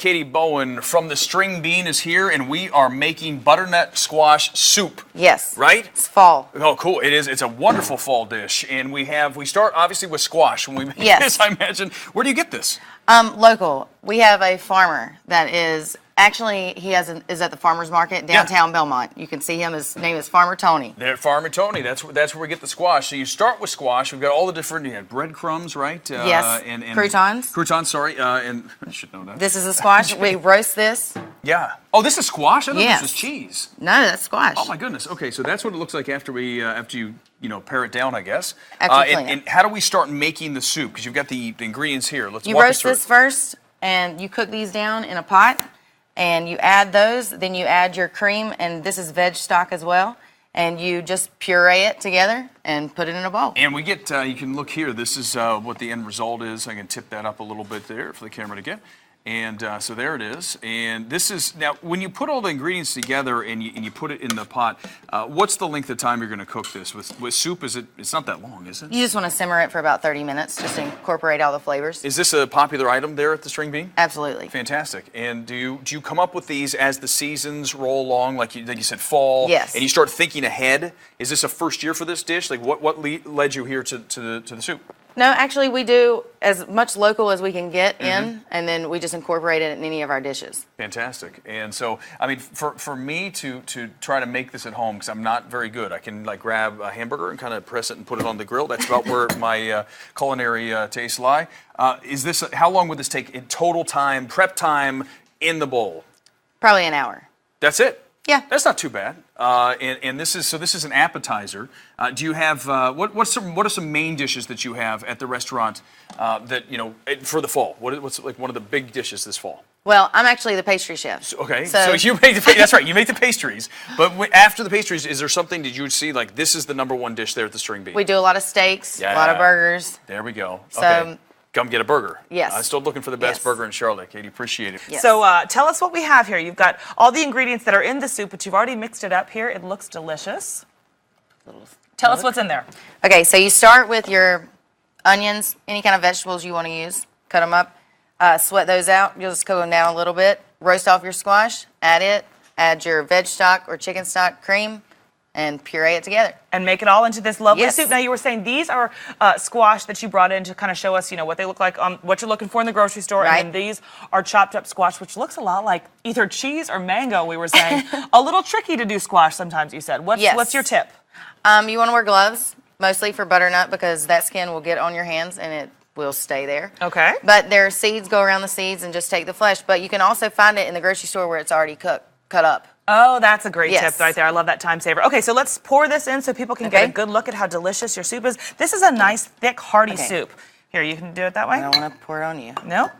Katie Bowen from the String Bean is here, and we are making butternut squash soup. Yes. Right? It's fall. Oh, cool. It is. It's a wonderful fall dish. And we start obviously with squash when we make Yes. this, I imagine. Where do you get this? Local. We have a farmer that is actually is at the farmer's market downtown Belmont. You can see him. His name is Farmer Tony. There, Farmer Tony. That's where we get the squash. So you start with squash. We've got all the different. You have breadcrumbs, right? Yes. And croutons. Croutons. Sorry. And I should know that. This is a squash. We roast this. Yeah. Oh, this is squash. I thought Yes. this was cheese. No, that's squash. Oh my goodness. Okay, so that's what it looks like after you pare it down, I guess. After you clean and how do we start making the soup? Because you've got the ingredients here. Let's You walk us roast through this it. first, and you cook these down in a pot, and you add those. Then you add your cream, and this is veg stock as well. And you just puree it together and put it in a bowl. And we get, you can look here, this is what the end result is. I can tip that up a little bit there for the camera to get. And so there it is. And this is, now when you put all the ingredients together and you put it in the pot, what's the length of time you're gonna cook this? With soup, it's not that long, is it? You just want to simmer it for about 30 minutes just to incorporate all the flavors. Is this a popular item there at the String Bean? Absolutely. Fantastic. And do you come up with these as the seasons roll along, like you said, fall? Yes. And you start thinking ahead? Is this a first year for this dish? Like what led you here to the soup? No, actually, we do as much local as we can get in, and then we just incorporate it in any of our dishes. Fantastic. And so, I mean, for me to try to make this at home, because I'm not very good, I can like grab a hamburger and kind of press it and put it on the grill. That's about where my culinary tastes lie. How long would this take in total time, prep time in the bowl? Probably an hour. That's it? Yeah. That's not too bad. And this is an appetizer. Do you have what are some main dishes that you have at the restaurant that for the fall? What's like one of the big dishes this fall? Well, I'm actually the pastry chef. So you make that's right. You make the pastries. But after the pastries, is there something that you would see like this is the #1 dish there at the String Bean? We do a lot of steaks, a lot of burgers. There we go. So, okay. Come get a burger. Yes. I'm still looking for the best Yes. burger in Charlotte, Katie. Appreciate it. Yes. So tell us what we have here. You've got all the ingredients that are in the soup, but you've already mixed it up here. It looks delicious. Tell us what's in there. Okay, so you start with your onions, any kind of vegetables you want to use. Cut them up, sweat those out. You'll just cook them down a little bit. Roast off your squash, add your veg stock or chicken stock cream, and puree it together. And make it all into this lovely Yes. soup. Now, you were saying these are squash that you brought in to kind of show us, what they look like, what you're looking for in the grocery store. Right. And then these are chopped up squash, which looks a lot like either cheese or mango, we were saying. A little tricky to do squash sometimes, you said. What's your tip? You want to wear gloves, mostly for butternut, because that skin will get on your hands and it will stay there. Okay. But there are seeds, go around the seeds and just take the flesh. But you can also find it in the grocery store where it's already cut up. Oh, that's a great Yes. tip right there. I love that time saver. Okay, so let's pour this in so people can get a good look at how delicious your soup is. This is a nice, thick, hearty soup. Here, you can do it that way? I don't want to pour it on you. No?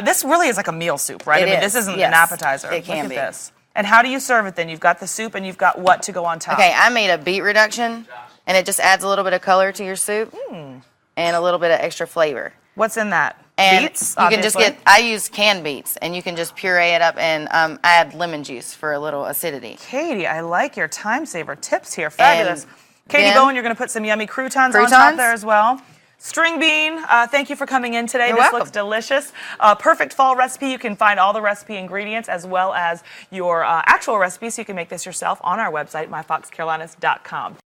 This really is like a meal soup, right? It This is, isn't yes. an appetizer. It can Look be. at this. And how do you serve it then? You've got the soup and you've got what to go on top? Okay, I made a beet reduction, and it just adds a little bit of color to your soup and a little bit of extra flavor. What's in that? And Beets, you can just obviously? I use canned beets, and you can just puree it up and add lemon juice for a little acidity. Katie, I like your time saver tips here. Fabulous. And Katie then- Bowen, you're going to put some yummy croutons on top Croutons. there as well. String Bean, thank you for coming in today. You're This welcome. looks delicious. Perfect fall recipe. You can find all the recipe ingredients as well as your actual recipe, so you can make this yourself on our website, myfoxcarolinas.com.